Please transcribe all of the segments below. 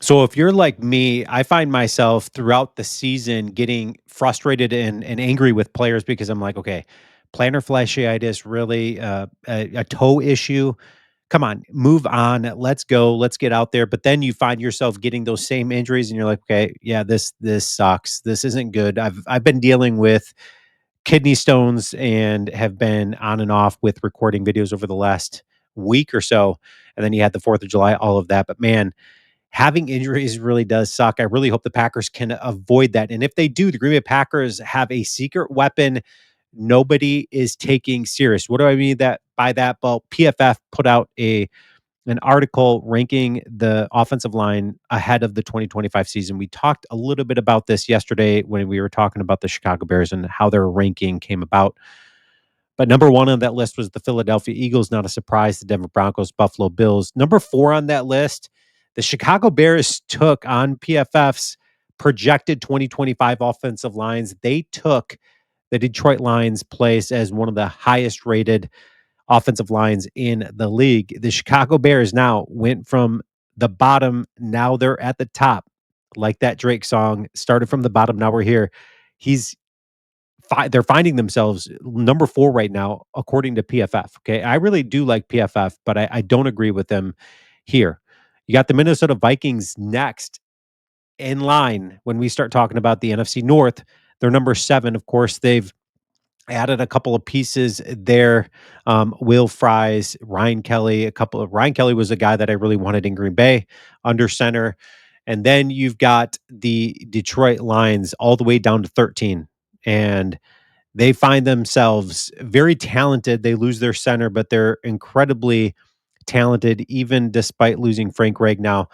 So if you're like me, I find myself throughout the season getting frustrated and angry with players because I'm like, okay, plantar fasciitis, really a toe issue. Come on, move on. Let's go. Let's get out there. But then you find yourself getting those same injuries, and you're like, okay, yeah, this sucks. This isn't good. I've been dealing with kidney stones and have been on and off with recording videos over the last week or so. And then you had the 4th of July, all of that. But man, having injuries really does suck. I really hope the Packers can avoid that. And if they do, the Green Bay Packers have a secret weapon nobody is taking serious. What do I mean that by that? Well, PFF put out an article ranking the offensive line ahead of the 2025 season. We talked a little bit about this yesterday when we were talking about the Chicago Bears and how their ranking came about. But number one on that list was the Philadelphia Eagles, not a surprise. The Denver Broncos, Buffalo Bills. Number four on that list, the Chicago Bears took on PFF's projected 2025 offensive lines. They took the Detroit Lions' place as one of the highest rated offensive lines in the league. The Chicago Bears now went from the bottom, now they're at the top. Like that Drake song, started from the bottom, now we're here. He's they're finding themselves number 4 right now, according to PFF. Okay. I really do like PFF, but I don't agree with them here. You got the Minnesota Vikings next in line when we start talking about the NFC North. They're number 7. Of course, they've added a couple of pieces there. Will Fries, Ryan Kelly, a couple of Ryan Kelly was a guy that I really wanted in Green Bay under center. And then you've got the Detroit Lions all the way down to 13. And they find themselves very talented. They lose their center, but they're incredibly talented, even despite losing Frank Ragnow.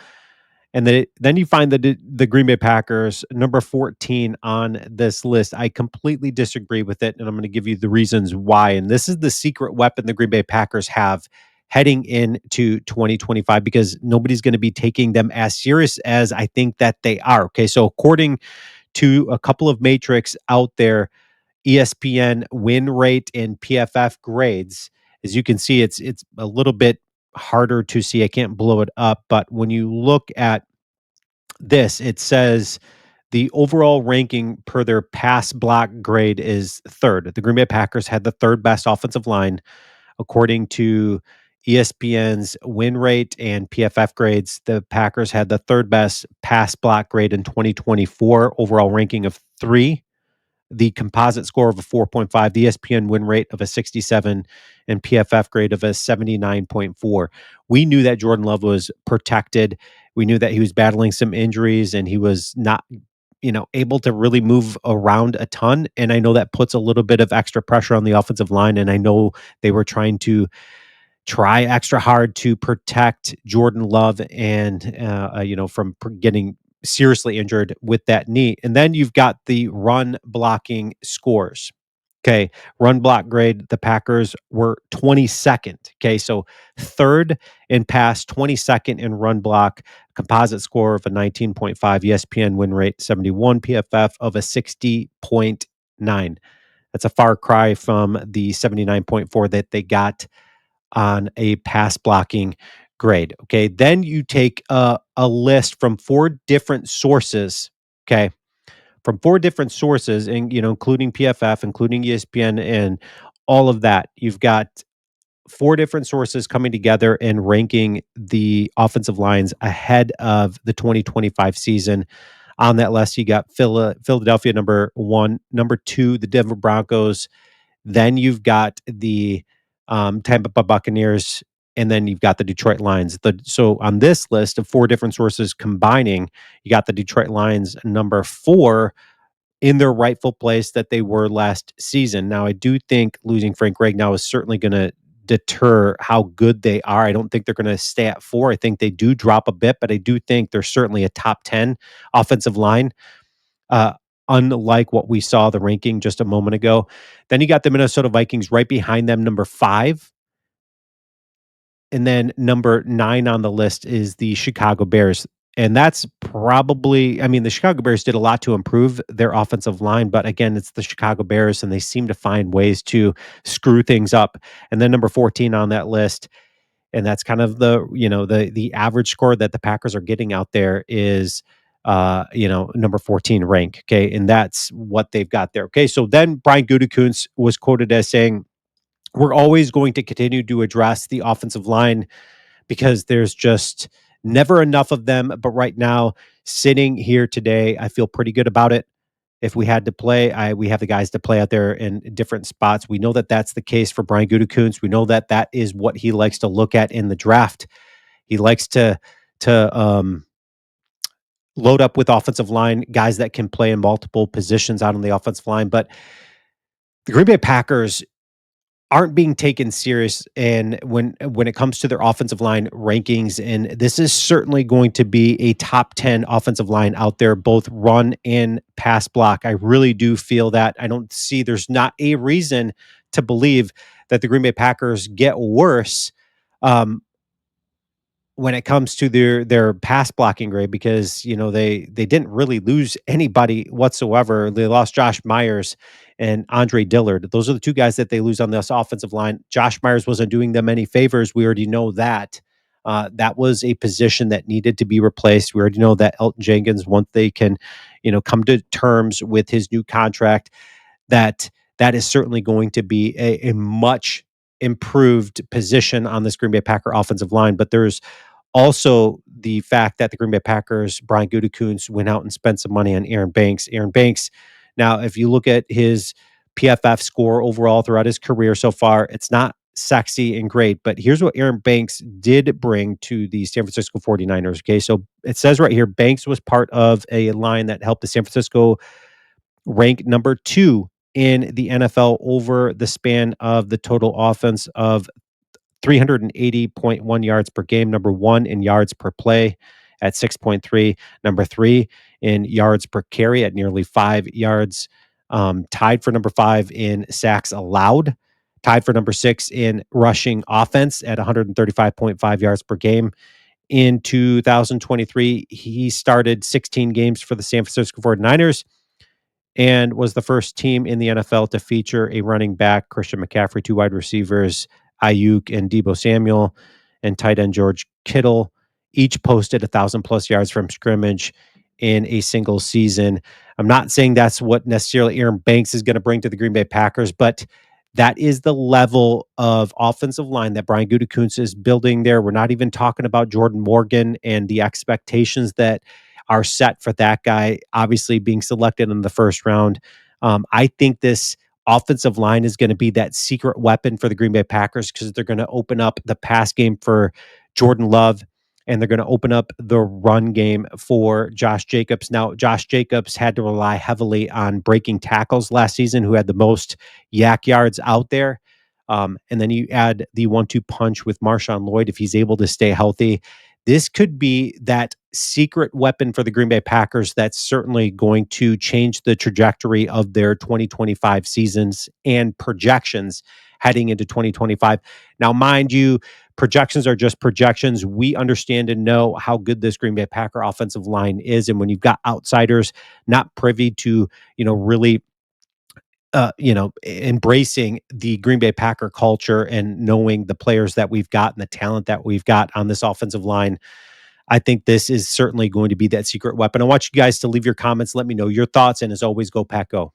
And then you find the Green Bay Packers, number 14 on this list. I completely disagree with it, and I'm going to give you the reasons why. And this is the secret weapon the Green Bay Packers have heading into 2025 because nobody's going to be taking them as serious as I think that they are. Okay, so according to a couple of metrics out there, ESPN win rate and PFF grades. As you can see, it's a little bit harder to see. I can't blow it up, but when you look at this, it says the overall ranking per their pass block grade is third. The Green Bay Packers had the third best offensive line according to ESPN's win rate and PFF grades. The Packers had the third best pass block grade in 2024, overall ranking of 3, the composite score of a 4.5, the ESPN win rate of a 67, and PFF grade of a 79.4. We knew that Jordan Love was protected. We knew that he was battling some injuries and he was not, able to really move around a ton. And I know that puts a little bit of extra pressure on the offensive line. And I know they were trying to try extra hard to protect Jordan Love and from getting seriously injured with that knee. And then you've got the run blocking scores. Okay, run block grade, the Packers were 22nd. Okay, so third in pass, 22nd in run block, composite score of a 19.5, ESPN win rate 71, PFF of a 60.9. That's a far cry from the 79.4 that they got on a pass blocking grade. Okay. Then you take a list from 4 different sources. Okay. From 4 different sources, and including PFF, including ESPN, and all of that. You've got 4 different sources coming together and ranking the offensive lines ahead of the 2025 season. On that list, you got Philadelphia number 1, number 2, the Denver Broncos, then you've got the Tampa Bay Buccaneers, and then you've got the Detroit Lions. So on this list of 4 different sources combining, you got the Detroit Lions number 4 in their rightful place that they were last season. Now, I do think losing Frank Ragnow is certainly going to deter how good they are. I don't think they're going to stay at 4. I think they do drop a bit, but I do think they're certainly a top 10 offensive line. Uh, Unlike what we saw the ranking just a moment ago. Then you got the Minnesota Vikings right behind them, number 5. And then number 9 on the list is the Chicago Bears. And that's probably, I mean, the Chicago Bears did a lot to improve their offensive line, but again, it's the Chicago Bears and they seem to find ways to screw things up. And then number 14 on that list and that's kind of the average score that the Packers are getting out there is number 14 rank. Okay, and that's what they've got there. Okay, so then Brian Gudekunst was quoted as saying, "We're always going to continue to address the offensive line because there's just never enough of them. But right now, sitting here today, I feel pretty good about it. If we had to play, we have the guys to play out there in different spots. We know that that's the case for Brian Gutekunst. We know that that is what he likes to look at in the draft. He likes to load up with offensive line guys that can play in multiple positions out on the offensive line. But the Green Bay Packers aren't being taken serious and when it comes to their offensive line rankings, and this is certainly going to be a top 10 offensive line out there, both run and pass block. I really do feel that. I don't see there's not a reason to believe that the Green Bay Packers get worse um, when it comes to their pass blocking grade, because they didn't really lose anybody whatsoever. They lost Josh Myers and Andre Dillard. Those are the two guys that they lose on this offensive line. Josh Myers wasn't doing them any favors. We already know that. That was a position that needed to be replaced. We already know that Elton Jenkins, once they can, come to terms with his new contract, that that is certainly going to be a much improved position on this Green Bay Packer offensive line. But there's also the fact that the Green Bay Packers, Brian Gutekunst, went out and spent some money on Aaron Banks. Aaron Banks, now, if you look at his PFF score overall throughout his career so far, it's not sexy and great. But here's what Aaron Banks did bring to the San Francisco 49ers. Okay. So it says right here Banks was part of a line that helped the San Francisco rank number 2 in the NFL over the span of the total offense of 380.1 yards per game, number 1 in yards per play at 6.3, number 3 in yards per carry at nearly 5 yards, tied for number 5 in sacks allowed, tied for number 6 in rushing offense at 135.5 yards per game. In 2023, he started 16 games for the San Francisco 49ers and was the first team in the NFL to feature a running back, Christian McCaffrey, 2 wide receivers, Ayuk and Debo Samuel, and tight end George Kittle. Each posted 1,000+ yards from scrimmage in a single season. I'm not saying that's what necessarily Aaron Banks is going to bring to the Green Bay Packers, but that is the level of offensive line that Brian Gutekunst is building there. We're not even talking about Jordan Morgan and the expectations that are set for that guy, obviously being selected in the first round. I think this offensive line is going to be that secret weapon for the Green Bay Packers because they're going to open up the pass game for Jordan Love and they're going to open up the run game for Josh Jacobs. Now, Josh Jacobs had to rely heavily on breaking tackles last season, who had the most yak yards out there. And then you add the 1-2 punch with Marshawn Lloyd if he's able to stay healthy. This could be that secret weapon for the Green Bay Packers that's certainly going to change the trajectory of their 2025 seasons and projections heading into 2025. Now, mind you, projections are just projections. We understand and know how good this Green Bay Packer offensive line is. And when you've got outsiders not privy to, really embracing the Green Bay Packer culture and knowing the players that we've got and the talent that we've got on this offensive line, I think this is certainly going to be that secret weapon. I want you guys to leave your comments. Let me know your thoughts. And as always, go Pack Go.